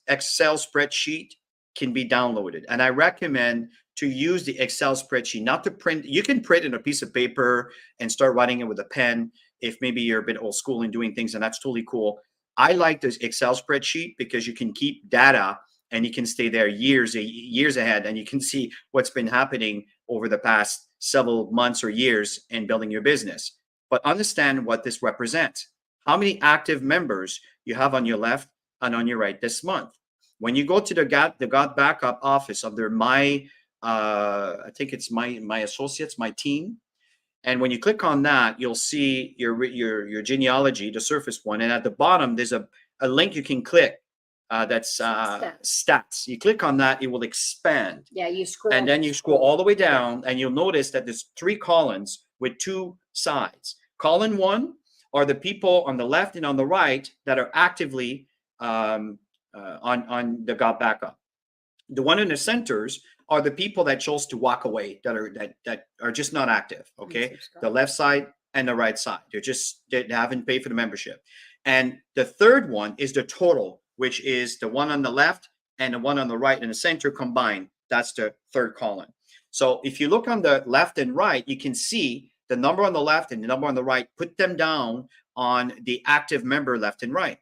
Excel spreadsheet can be downloaded, and I recommend to use the Excel spreadsheet, not to print. You can print in a piece of paper and start writing it with a pen if maybe you're a bit old school in doing things, and that's totally cool. I like this Excel spreadsheet because you can keep data and you can stay there years ahead, and you can see what's been happening over the past several months or years in building your business. But understand what this represents. How many active members you have on your left and on your right this month. When you go to the God Backup office of their I think it's my associates, my team. And when you click on that, you'll see your genealogy, the surface one. And at the bottom, there's a link you can click that's stats. You click on that, it will expand. Yeah, you scroll. And then you scroll all the way down, and you'll notice that there's 3 columns with 2 sides. Column 1 are the people on the left and on the right that are actively on the God Backup. The one in the centers are the people that chose to walk away, that are just not active. Okay, the left side and the right side, they haven't paid for the membership. And the third one is the total, which is the one on the left and the one on the right in the center combined. That's the third column. So if you look on the left and right, you can see the number on the left and the number on the right. Put them down on the active member left and right.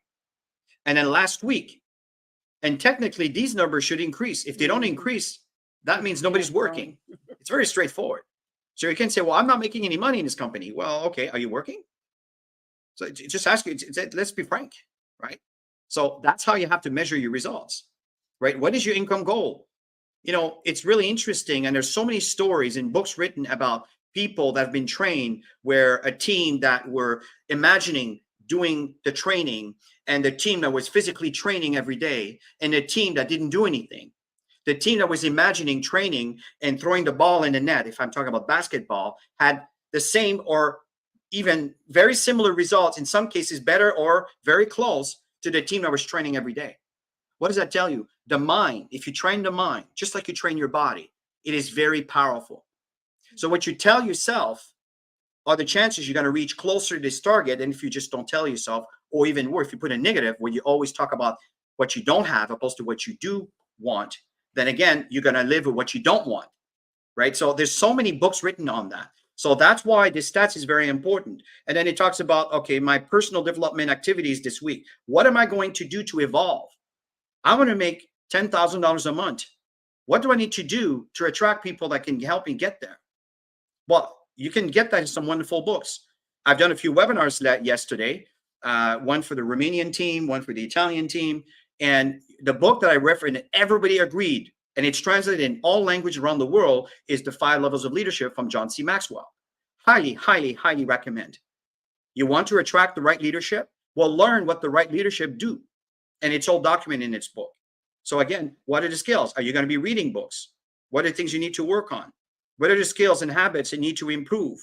And then last week, and technically these numbers should increase. If they don't increase, that means nobody's working. It's very straightforward. So you can say, well, I'm not making any money in this company. Well, okay, are you working? So just ask you, let's be frank, right? So that's how you have to measure your results, right? What is your income goal? It's really interesting. And there's so many stories and books written about people that have been trained where a team that were imagining doing the training and the team that was physically training every day and the team that didn't do anything. The team that was imagining training and throwing the ball in the net, if I'm talking about basketball, had the same or even very similar results, in some cases better or very close to the team that was training every day. What does that tell you? The mind, if you train the mind, just like you train your body, it is very powerful. So what you tell yourself are the chances you're going to reach closer to this target than if you just don't tell yourself, or even worse, if you put a negative where you always talk about what you don't have opposed to what you do want, then again, you're going to live with what you don't want, right? So there's so many books written on that. So that's why this stats is very important. And then it talks about, okay, my personal development activities this week. What am I going to do to evolve? I want to make $10,000 a month. What do I need to do to attract people that can help me get there? Well, you can get that in some wonderful books. I've done a few webinars yesterday, one for the Romanian team, one for the Italian team. And the book that I referenced, everybody agreed, and it's translated in all languages around the world, is The 5 Levels of Leadership from John C. Maxwell. Highly, highly, highly recommend. You want to attract the right leadership? Well, learn what the right leadership do. And it's all documented in its book. So again, what are the skills? Are you going to be reading books? What are the things you need to work on? What are the skills and habits you need to improve?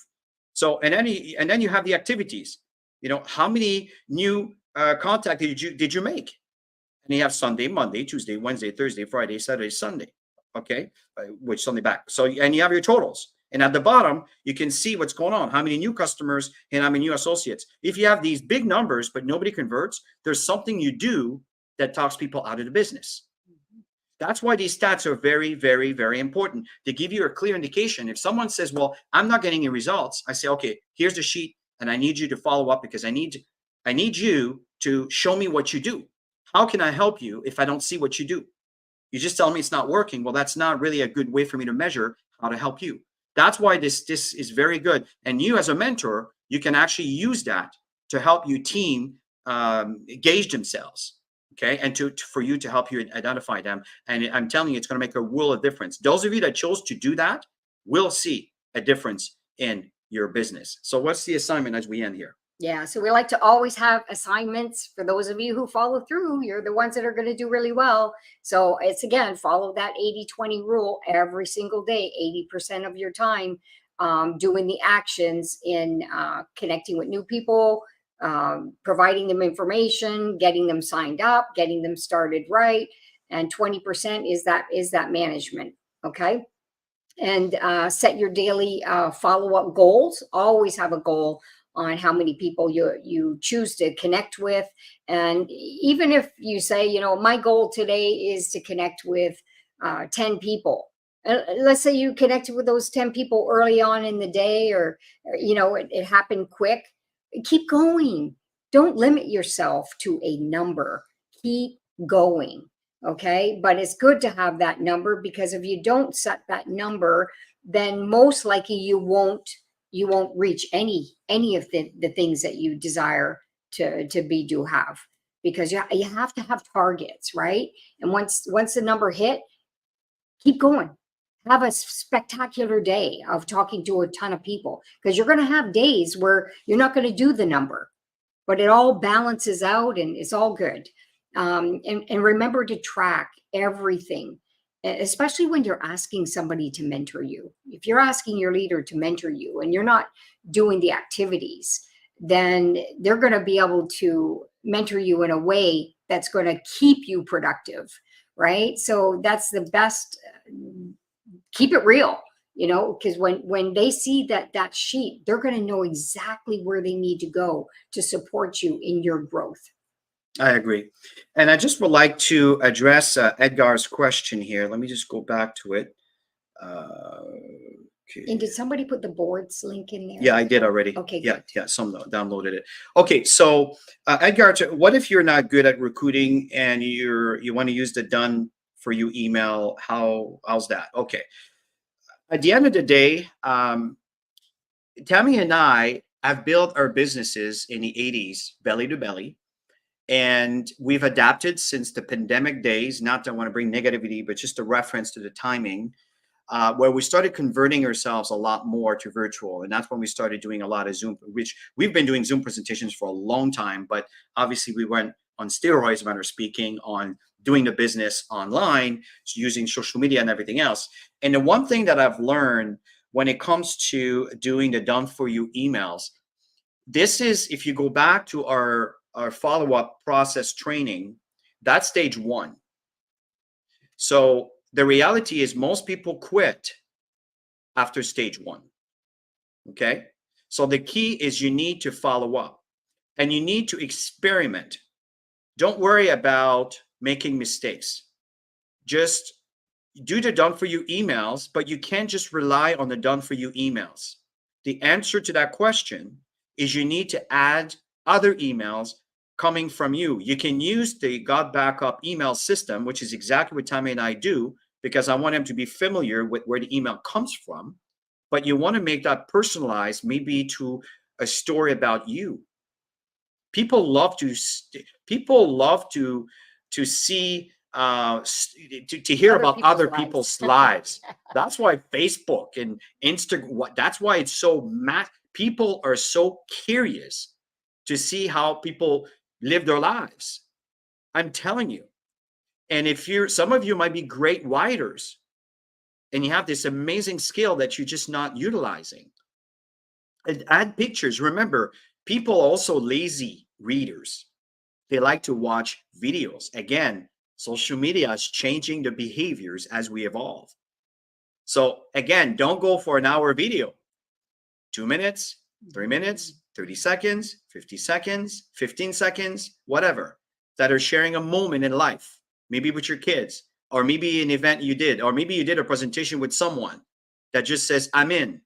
So, and then you have the activities. How many new contact did you make? And you have Sunday, Monday, Tuesday, Wednesday, Thursday, Friday, Saturday, Sunday. Okay, which Sunday back. So and you have your totals. And at the bottom, you can see what's going on, how many new customers and how many new associates. If you have these big numbers, but nobody converts, there's something you do that talks people out of the business. That's why these stats are very, very, very important. They give you a clear indication. If someone says, well, I'm not getting any results, I say, okay, here's the sheet and I need you to follow up because I need you to show me what you do. How can I help you if I don't see what you do? You just tell me it's not working. Well, that's not really a good way for me to measure how to help you. That's why this is very good. And you as a mentor, you can actually use that to help your team gauge themselves. Okay, and for you to help you identify them. And I'm telling you, it's going to make a world of difference. Those of you that chose to do that will see a difference in your business. So what's the assignment as we end here? Yeah, so we like to always have assignments for those of you who follow through. You're the ones that are going to do really well. So it's, again, follow that 80-20 rule every single day, 80% of your time doing the actions in connecting with new people, providing them information, getting them signed up, getting them started right. And 20% is that management. Okay. And set your daily follow-up goals. Always have a goal on how many people you choose to connect with. And even if you say, you know, my goal today is to connect with 10 people. Let's say you connected with those 10 people early on in the day, or you know, it happened quick. Keep going. Don't limit yourself to a number. Keep going. Okay. But it's good to have that number, because if you don't set that number, then most likely you won't reach any of the things that you desire to do have, because you have to have targets, right? And once the number hit, keep going. Have a spectacular day of talking to a ton of people, because you're going to have days where you're not going to do the number, but it all balances out and it's all good. And remember to track everything, especially when you're asking somebody to mentor you. If you're asking your leader to mentor you and you're not doing the activities, then they're going to be able to mentor you in a way that's going to keep you productive, right? So that's the best. Keep it real, you know, because when they see that sheet, they're going to know exactly where they need to go to support you in your growth. I agree. And I just would like to address Edgar's question here. Let me just go back to it. Okay. And did somebody put the boards link in there? Yeah, I did already. Okay, Yeah, good. yeah, some downloaded it. Okay, so Edgar, what if you're not good at recruiting and you want to use the done for you email? How's that? Okay. At the end of the day, Tammy and I have built our businesses in the 80s, belly to belly. And we've adapted since the pandemic days, not that I want to bring negativity, but just a reference to the timing, where we started converting ourselves a lot more to virtual. And that's when we started doing a lot of Zoom, which we've been doing Zoom presentations for a long time, but obviously we went on steroids, manner of speaking, on doing the business online, using social media and everything else. And the one thing that I've learned when it comes to doing the done for you emails, this is, if you go back to our follow-up process training, that's stage one. So the reality is most people quit after stage one. Okay. So the key is you need to follow up and you need to experiment. Don't worry about making mistakes. Just do the done for you emails, but you can't just rely on the done for you emails. The answer to that question is you need to add other emails coming from you. You can use the God Backup email system, which is exactly what Tammy and I do, because I want them to be familiar with where the email comes from. But you want to make that personalized, maybe to a story about you. People love to see, to hear about other people's lives. That's why Facebook and Instagram, that's why it's so people are so curious to see how people live their lives. I'm telling you. And if some of you might be great writers and you have this amazing skill that you're just not utilizing. And add pictures. Remember, people are also lazy readers. They like to watch videos. Again, social media is changing the behaviors as we evolve. So again, don't go for an hour video. 2 minutes, 3 minutes, 30 seconds, 50 seconds, 15 seconds, whatever, that are sharing a moment in life, maybe with your kids, or maybe an event you did, or maybe you did a presentation with someone that just says, I'm in,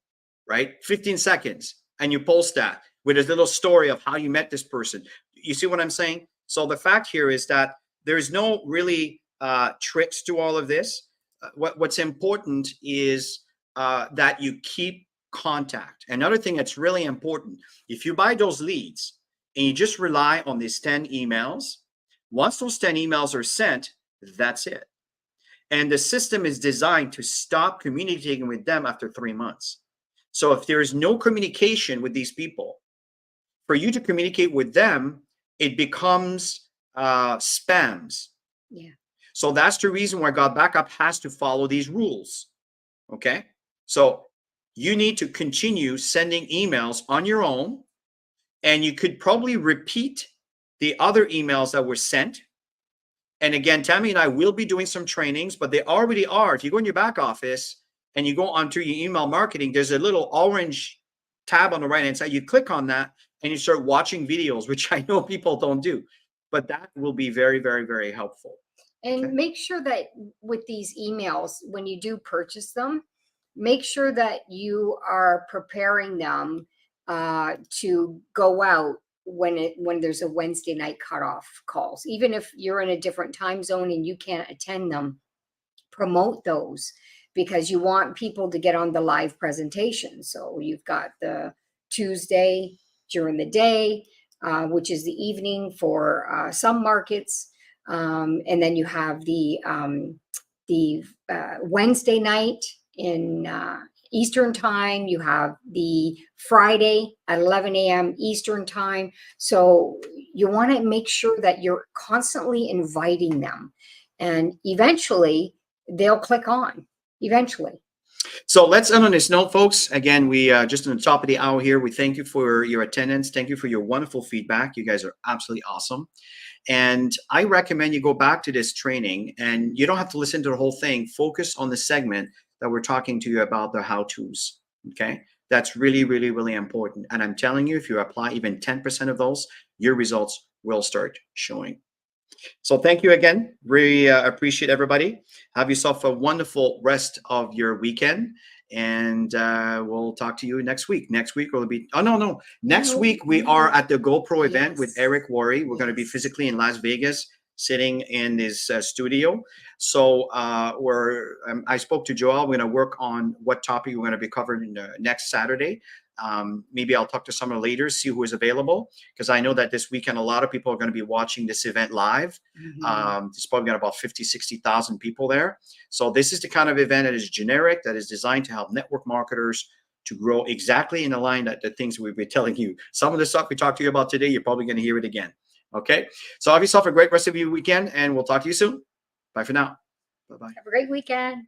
right? 15 seconds. And you post that with a little story of how you met this person. You see what I'm saying? So the fact here is that there's no really tricks to all of this. What's important is that you keep contact. Another thing that's really important, if you buy those leads and you just rely on these 10 emails, once those 10 emails are sent, that's it. And the system is designed to stop communicating with them after 3 months. So if there is no communication with these people, for you to communicate with them, it becomes spams. Yeah. So that's the reason why God Backup has to follow these rules. Okay. So you need to continue sending emails on your own, and you could probably repeat the other emails that were sent. And again, Tammy and I will be doing some trainings, but they already are. If you go in your back office and you go onto your email marketing, there's a little orange tab on the right hand side. You click on that and you start watching videos, which I know people don't do, but that will be very, very, very helpful. And Okay. make sure that with these emails, when you do purchase them, make sure that you are preparing them to go out when there's a Wednesday night cutoff calls. Even if you're in a different time zone and you can't attend them, promote those, because you want people to get on the live presentation. So you've got the Tuesday during the day, which is the evening for some markets. And then you have the Wednesday night in Eastern time. You have the Friday at 11 a.m. Eastern time. So you want to make sure that you're constantly inviting them, and eventually they'll click on. Eventually. So let's end on this note, folks. Again, we just on the top of the hour here. We thank you for your attendance. Thank you for your wonderful feedback. You guys are absolutely awesome. And I recommend you go back to this training, and you don't have to listen to the whole thing. Focus on the segment that we're talking to you about, the how-tos. Okay. That's really, really, really important. And I'm telling you, if you apply even 10% of those, your results will start showing. So thank you again. Really appreciate everybody. Have yourself a wonderful rest of your weekend. And we'll talk to you next week. Next week will be, no. Next week we are at the GoPro event with Eric Worre. We're going to be physically in Las Vegas, sitting in his studio. So I spoke to Joel. We're going to work on what topic we're going to be covering next Saturday. Maybe I'll talk to some of the leaders, see who is available, because I know that this weekend a lot of people are going to be watching this event live. There's probably got about 50, 60,000 people there. So this is the kind of event that is generic, that is designed to help network marketers to grow exactly in the line that the things we've been telling you. Some of the stuff we talked to you about today, you're probably going to hear it again. Okay. So have yourself a great rest of your weekend, and we'll talk to you soon. Bye for now. Bye-bye. Have a great weekend.